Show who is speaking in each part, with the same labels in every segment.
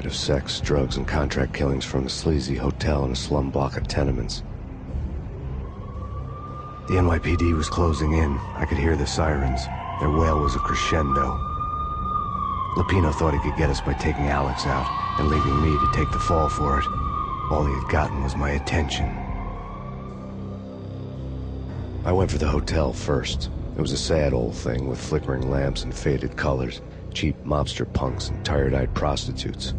Speaker 1: racket of sex, drugs, and contract killings from a sleazy hotel in a slum block of tenements. The NYPD was closing in. I could hear the sirens. Their wail was a crescendo. Lupino thought he could get us by taking Alex out and leaving me to take the fall for it. All he had gotten was my attention. I went for the hotel first. It was a sad old thing with flickering lamps and faded colors, cheap mobster punks and tired-eyed prostitutes.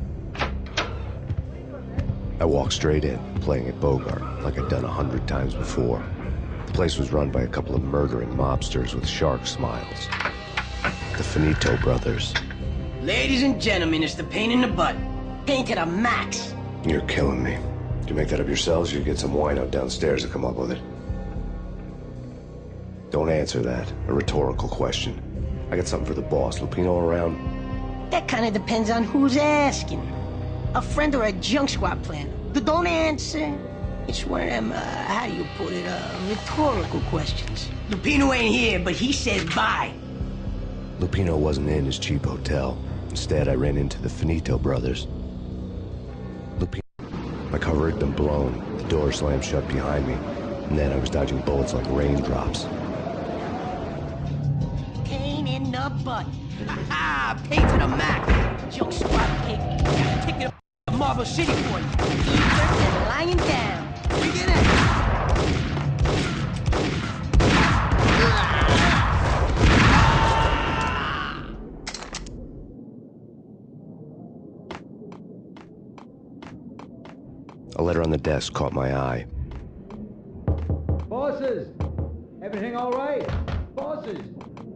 Speaker 1: I walked straight in, playing at Bogart, like I'd done 100 times before. The place was run by a couple of murdering mobsters with shark smiles. The Finito brothers.
Speaker 2: Ladies and gentlemen, it's the pain in the butt. Pain to the max.
Speaker 1: You're killing me. Did you make that up yourselves, or you get some wino downstairs to come up with it? Don't answer that. A rhetorical question. I got something for the boss. Lupino around?
Speaker 2: That kind of depends on who's asking. A friend or a junk squad plan. Don't answer. It's one of them, how do you put it, rhetorical questions. Lupino ain't here, but he said bye.
Speaker 1: Lupino wasn't in his cheap hotel. Instead, I ran into the Finito brothers. My cover had been blown. The door slammed shut behind me. And then I was dodging bullets like raindrops.
Speaker 2: Pain in the butt. Ha-ha! Pain to the max. Junk squad pig. Got a ticket to Marble City for you. Eater and lying down. Bring it in.
Speaker 1: A letter on the desk caught my eye.
Speaker 3: Bosses! Everything all right? Bosses!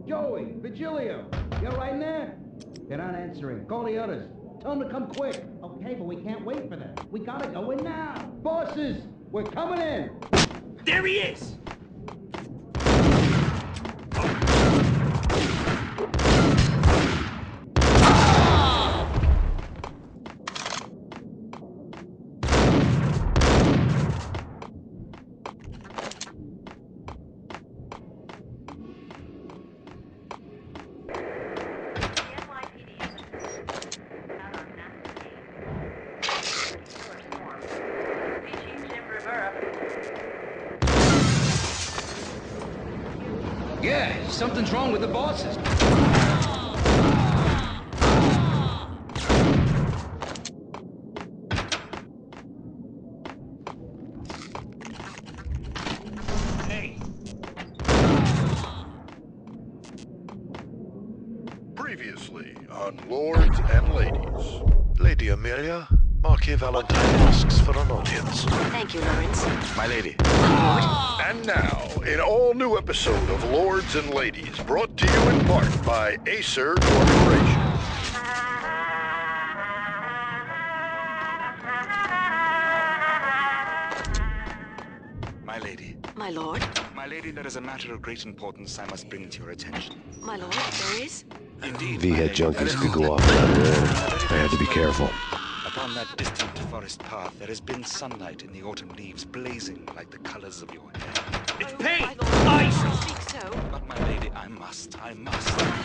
Speaker 3: Joey, Virgilio, you all right in there? They're not answering. Call the others. Tell them to come quick. Okay, but we can't wait for them. We gotta go in now. Bosses! We're coming in!
Speaker 4: There he is!
Speaker 3: Yeah, something's wrong with the bosses.
Speaker 4: Hey!
Speaker 5: Previously on Lords and Ladies. Lady Amelia, Marquis Valentine asks for an audience.
Speaker 6: Thank you, Lawrence.
Speaker 4: My lady.
Speaker 5: And now, an all-new episode of Lords and Ladies, brought to you in part by Acer Corporation.
Speaker 4: My lady.
Speaker 6: My lord?
Speaker 4: My lady, there is a matter of great importance I must bring to your attention.
Speaker 6: My lord, there is?
Speaker 4: Indeed,
Speaker 1: V-head junkies could go off without a warning. I had to be careful.
Speaker 4: Upon that distant forest path, there has been sunlight in the autumn leaves blazing like the colors of your hair. It's pain!
Speaker 6: My lord, I speak so.
Speaker 4: But my lady, I must.
Speaker 6: My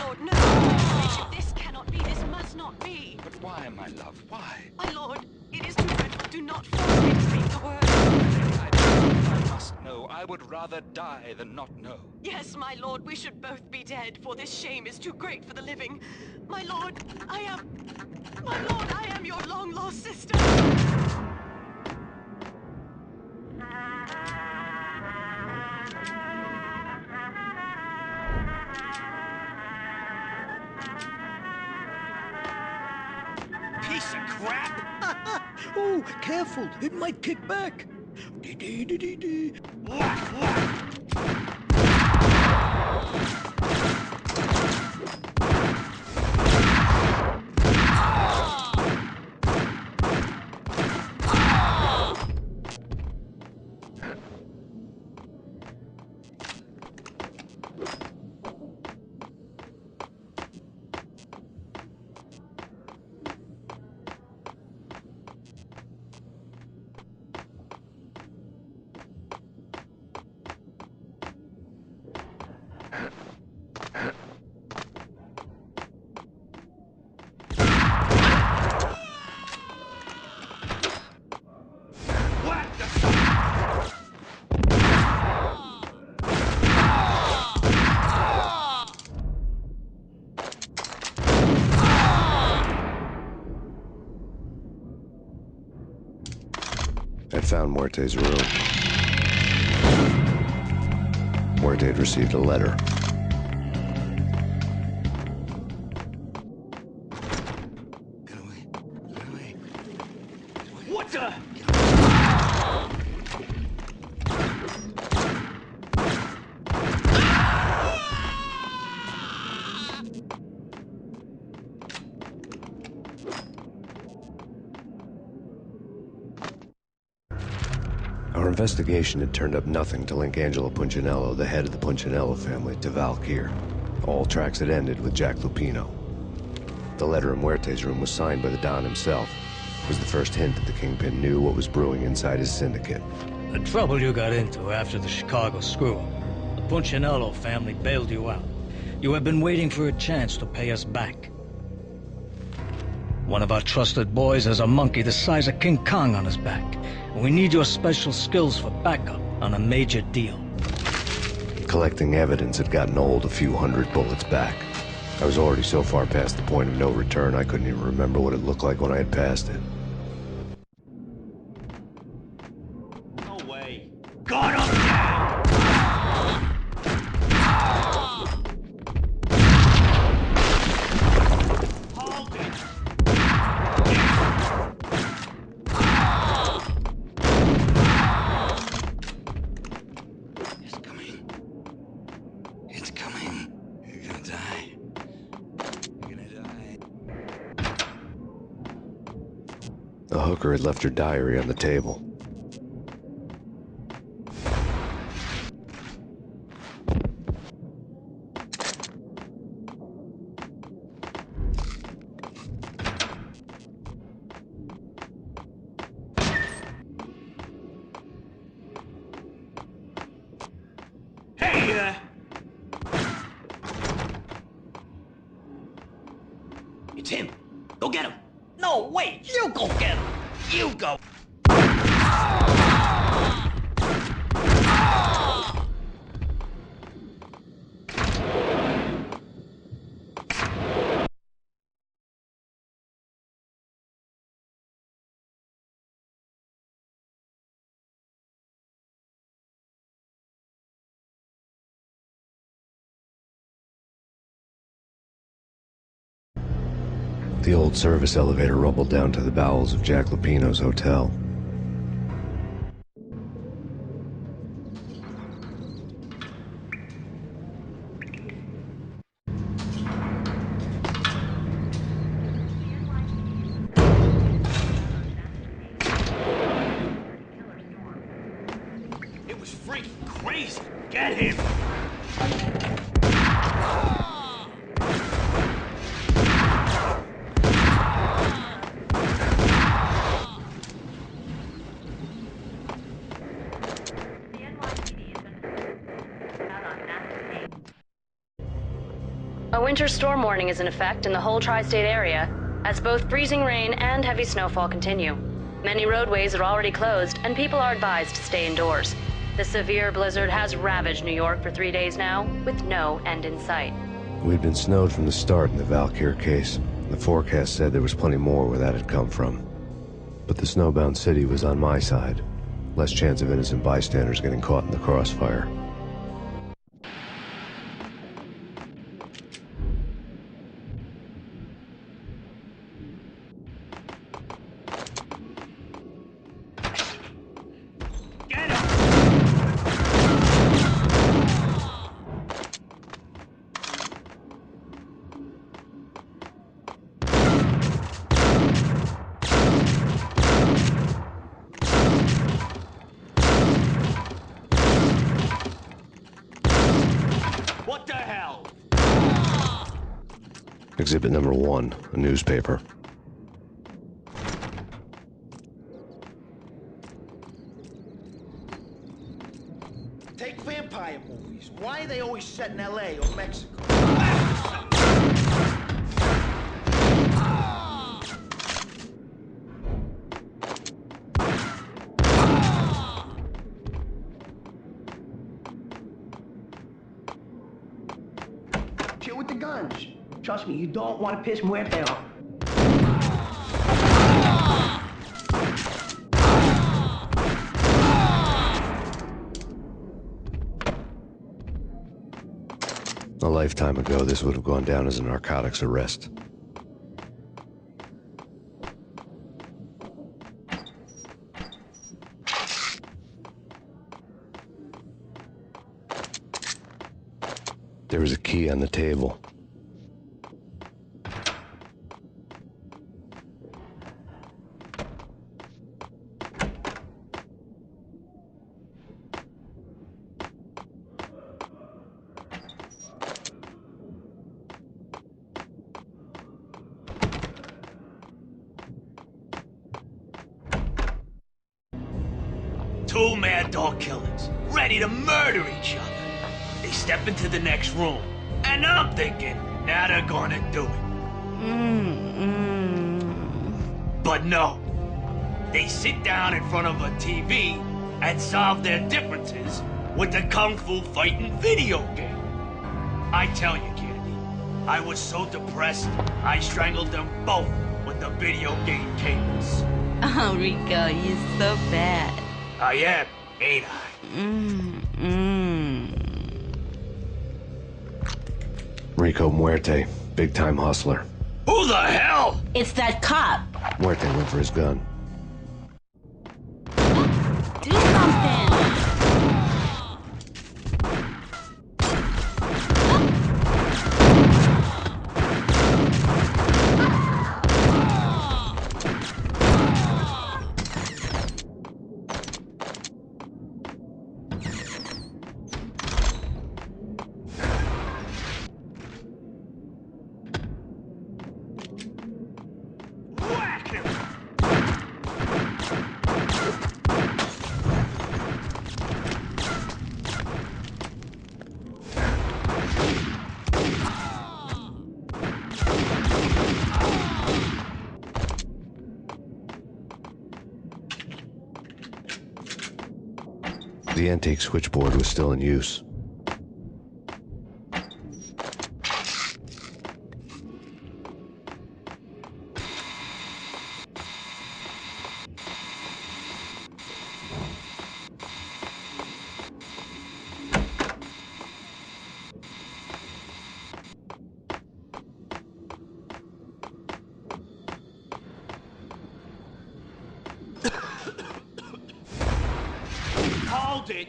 Speaker 6: lord, no! This cannot be, this must not be.
Speaker 4: But why, my love, why?
Speaker 6: My lord, it is too dreadful. Do not force me to speak the word.
Speaker 4: I must know. I would rather die than not know.
Speaker 6: Yes, my lord, we should both be dead, for this shame is too great for the living. My lord, I am your long-lost sister.
Speaker 4: Piece of crap!
Speaker 3: Oh, careful. It might kick back.
Speaker 1: found Muerte's room. Muerte had received a letter.
Speaker 4: Get away. Get away.
Speaker 3: What the?
Speaker 1: Our investigation had turned up nothing to link Angelo Punchinello, the head of the Punchinello family, to Valkyr. All tracks had ended with Jack Lupino. The letter in Muerte's room was signed by the Don himself. It was the first hint that the Kingpin knew what was brewing inside his syndicate.
Speaker 7: The trouble you got into after the Chicago screw-up. The Punchinello family bailed you out. You have been waiting for a chance to pay us back. One of our trusted boys has a monkey the size of King Kong on his back. And we need your special skills for backup on a major deal.
Speaker 1: Collecting evidence had gotten old a few hundred bullets back. I was already so far past the point of no return I couldn't even remember what it looked like when I had passed it.
Speaker 3: No way. Got him down! Hold it!
Speaker 4: It's coming. It's coming. You're gonna die. You're gonna die.
Speaker 1: The hooker had left her diary on the table.
Speaker 3: Hey,
Speaker 2: It's him. Go get him.
Speaker 3: No, wait! You go get him! You go!
Speaker 1: The old service elevator rumbled down to the bowels of Jack Lupino's hotel.
Speaker 3: It was freaking crazy! Get him!
Speaker 8: A winter storm warning is in effect in the whole tri-state area, as both freezing rain and heavy snowfall continue. Many roadways are already closed, and people are advised to stay indoors. The severe blizzard has ravaged New York for 3 days now, with no end in sight.
Speaker 1: We'd been snowed from the start in the Valkyr case. The forecast said there was plenty more where that had come from. But the snowbound city was on my side. Less chance of innocent bystanders getting caught in the crossfire.
Speaker 3: Get him! What the hell?
Speaker 1: Exhibit number 1, a newspaper.
Speaker 9: Take vampire movies. Why are they always set in LA or Mexico?
Speaker 2: Chill with the guns. Trust me, you don't want to piss Muerte off.
Speaker 1: A lifetime ago, this would have gone down as a narcotics arrest. There was a key on the table.
Speaker 10: Two mad dog killers, ready to murder each other. They step into the next room, and I'm thinking, now they're gonna do it. But no. They sit down in front of a TV and solve their differences with the Kung Fu fighting video game. I tell you, Candy, I was so depressed, I strangled them both with the video game cables.
Speaker 11: Oh, Rico, you're so bad.
Speaker 10: I am, ain't I?
Speaker 1: Rico Muerte, big-time hustler.
Speaker 10: Who the hell?
Speaker 2: It's that cop.
Speaker 1: Muerte went for his gun.
Speaker 11: Do something!
Speaker 1: The antique switchboard was still in use.
Speaker 10: Hold it.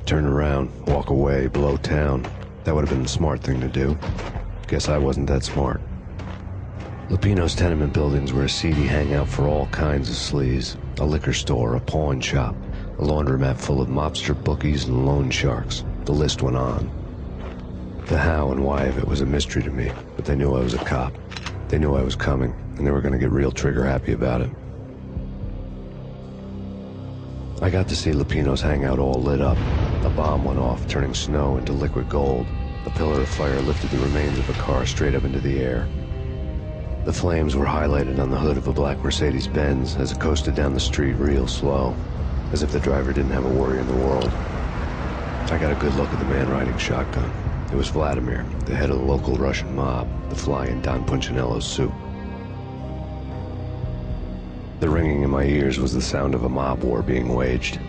Speaker 1: Turn around, walk away, blow town. That would have been the smart thing to do. Guess I wasn't that smart. Lupino's tenement buildings were a seedy hangout for all kinds of sleaze. A liquor store, a pawn shop, a laundromat full of mobster bookies and loan sharks. The list went on. The how and why of it was a mystery to me, but they knew I was a cop. They knew I was coming, and they were going to get real trigger-happy about it. I got to see Lupino's hangout all lit up. A bomb went off, turning snow into liquid gold. A pillar of fire lifted the remains of a car straight up into the air. The flames were highlighted on the hood of a black Mercedes-Benz as it coasted down the street real slow, as if the driver didn't have a worry in the world. I got a good look at the man riding shotgun. It was Vladimir, the head of the local Russian mob, the fly in Don Punchinello's suit. The ringing in my ears was the sound of a mob war being waged.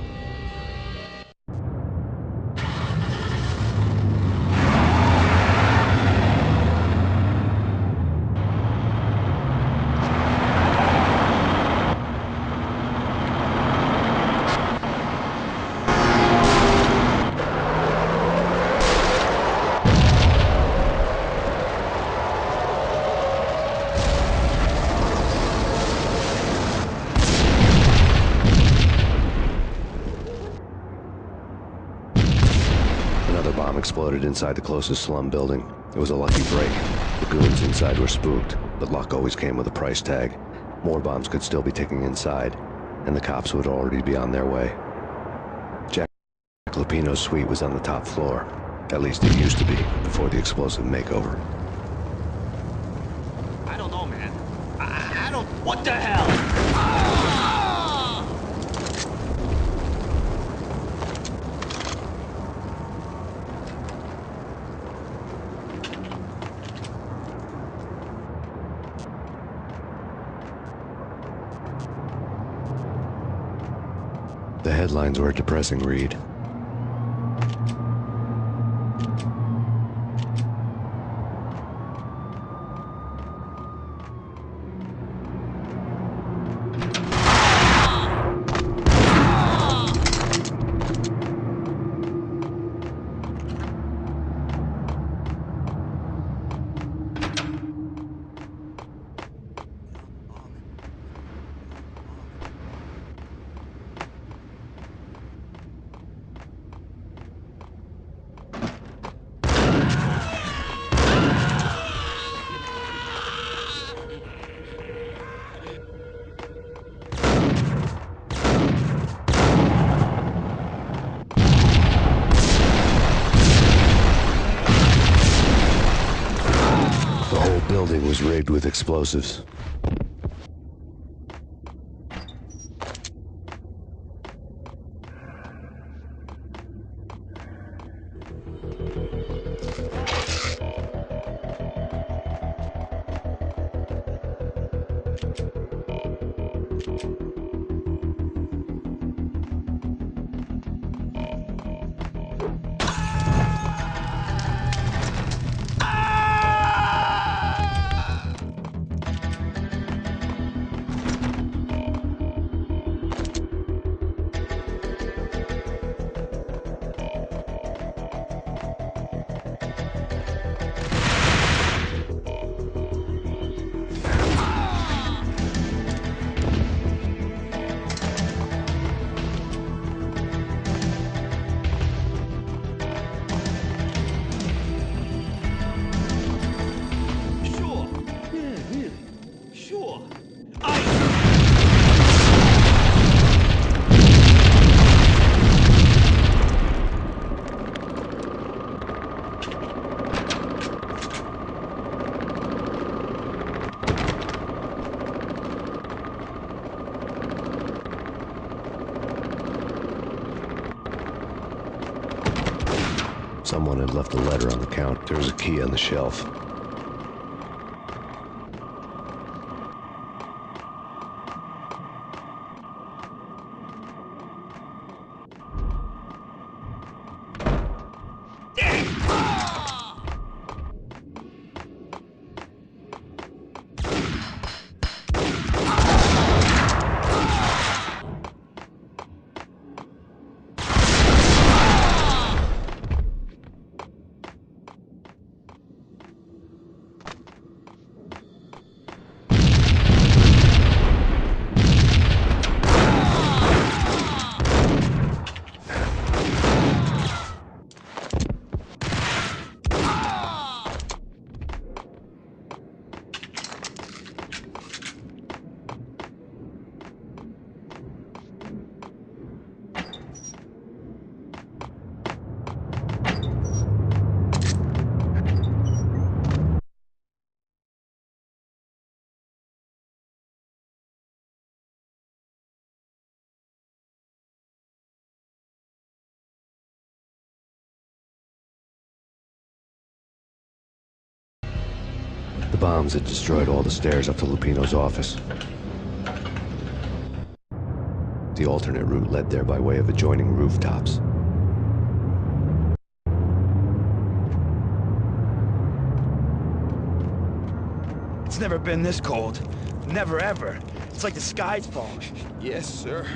Speaker 1: Exploded inside the closest slum building. It was a lucky break. The goons inside were spooked, but luck always came with a price tag. More bombs could still be ticking inside, and the cops would already be on their way. Jack Lupino's suite was on the top floor. At least it used to be, before the explosive makeover.
Speaker 10: I don't know, man. I don't... What the hell?
Speaker 1: The headlines were a depressing read. The building was rigged with explosives. Someone had left a letter on the counter. There was a key on the shelf. The bombs had destroyed all the stairs up to Lupino's office. The alternate route led there by way of adjoining rooftops.
Speaker 12: It's never been this cold. Never ever. It's like the sky's falling.
Speaker 13: Yes, sir.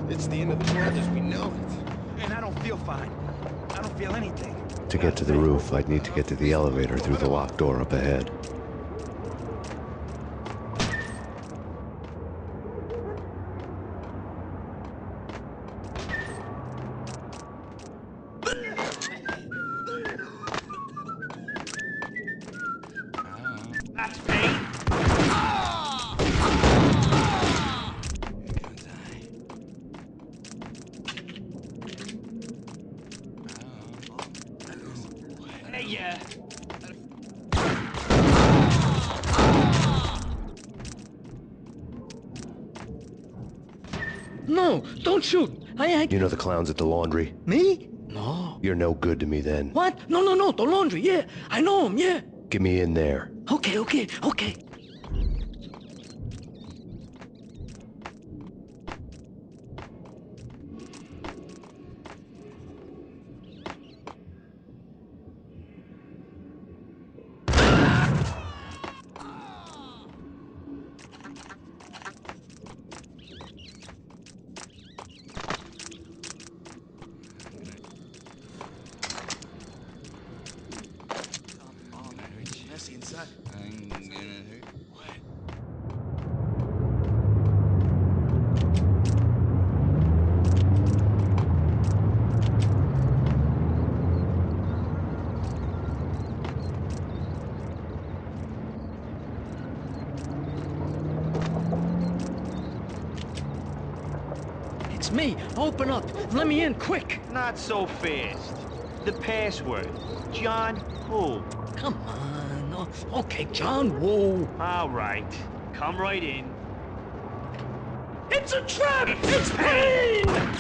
Speaker 13: It's the end of the world as we know it.
Speaker 12: And I don't feel fine. I don't feel anything.
Speaker 1: To get to the roof, I'd need to get to the elevator through the locked door up ahead.
Speaker 10: That's Payne. Hey, yeah.
Speaker 7: No, don't shoot.
Speaker 1: You know the clowns at the laundry?
Speaker 7: Me? No.
Speaker 1: You're no good to me then.
Speaker 7: What? No, the laundry, yeah. I know him, yeah.
Speaker 1: Get me in there.
Speaker 7: Okay.
Speaker 13: Messy inside.
Speaker 7: It's me. Open up. Let me in, quick.
Speaker 10: Not so fast. The password. John who?
Speaker 7: Come on. Okay, John Woo.
Speaker 10: All right. Come right in.
Speaker 7: It's a trap! It's Payne!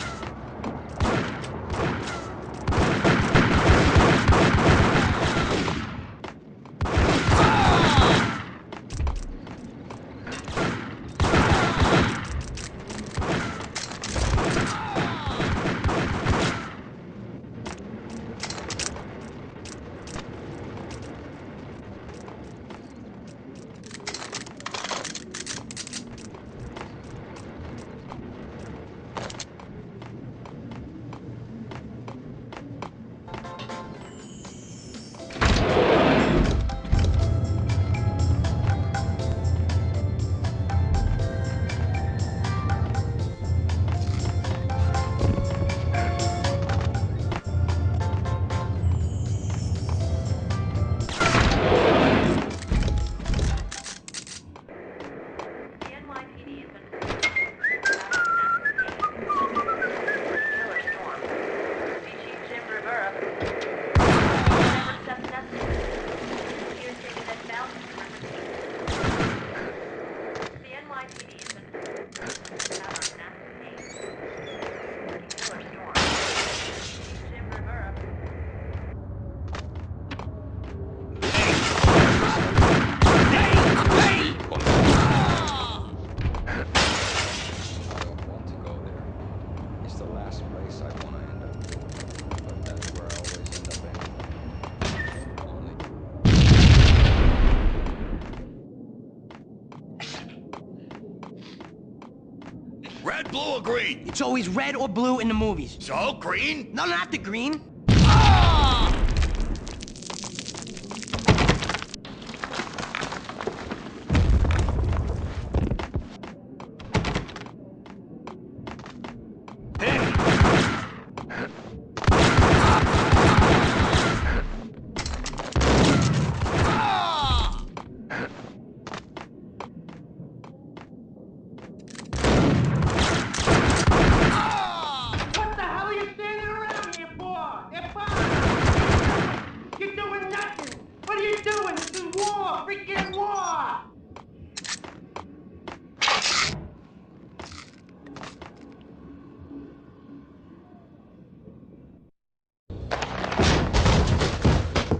Speaker 13: Red, blue, or green?
Speaker 2: It's always red or blue in the movies.
Speaker 13: So, green?
Speaker 2: No, not the green.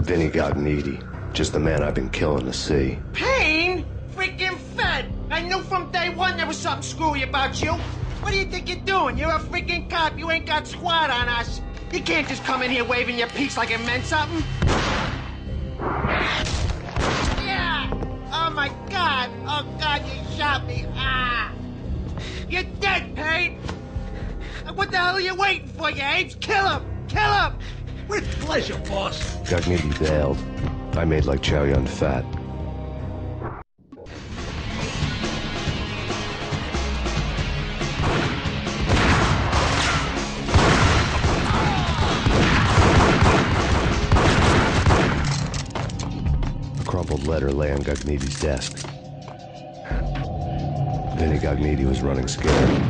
Speaker 1: Vinny got needy. Just the man I've been killing to see.
Speaker 9: Payne? Freaking fed! I knew from day one there was something screwy about you. What do you think you're doing? You're a freaking cop. You ain't got squad on us. You can't just come in here waving your piece like it meant something. Yeah! Oh my God! Oh God, you shot me! Ah! You're dead, Payne! What the hell are you waiting for, you apes? Kill him! Kill him!
Speaker 10: With pleasure, boss.
Speaker 1: Gagnidi bailed. I made like Chow Yun Fat. A crumpled letter lay on Gagnidi's desk. Vinny Gagnidi was running scared.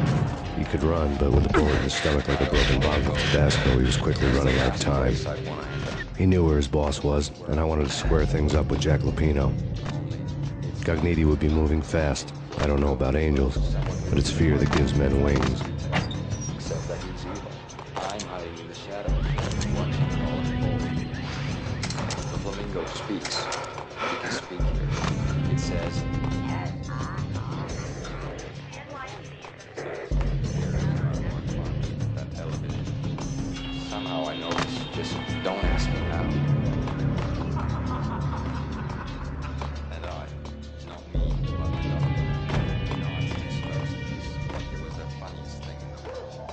Speaker 1: He could run, but with a bullet in his stomach like a broken bottle of Tabasco, he was quickly running out of time. He knew where his boss was, and I wanted to square things up with Jack Lupino. Gagnidi would be moving fast. I don't know about angels, but it's fear that gives men wings.
Speaker 14: Except that he's evil. I'm hiding in the shadows, watching all unfold. The flamingo speaks. He can speak. It says, that television. Somehow I know this. Just don't ask me now. And I, not me, but the other. Nonsense first. Like it was the funniest thing in the world.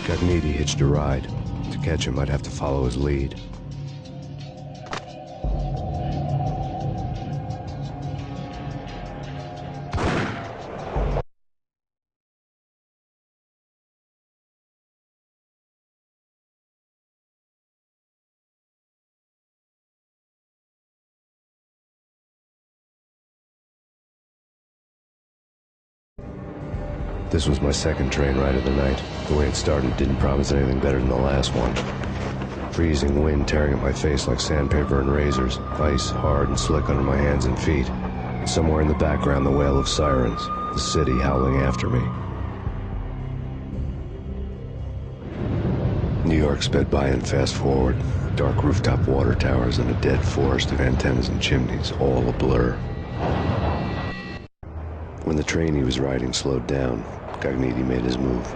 Speaker 1: Gagnidi hitched a ride. To catch him, I'd have to follow his lead. This was my second train ride of the night. The way it started didn't promise anything better than the last one. Freezing wind tearing at my face like sandpaper and razors, ice hard and slick under my hands and feet. And somewhere in the background, the wail of sirens, the city howling after me. New York sped by in fast forward. Dark rooftop water towers and a dead forest of antennas and chimneys, all a blur. When the train he was riding slowed down, Gagnidi made his move.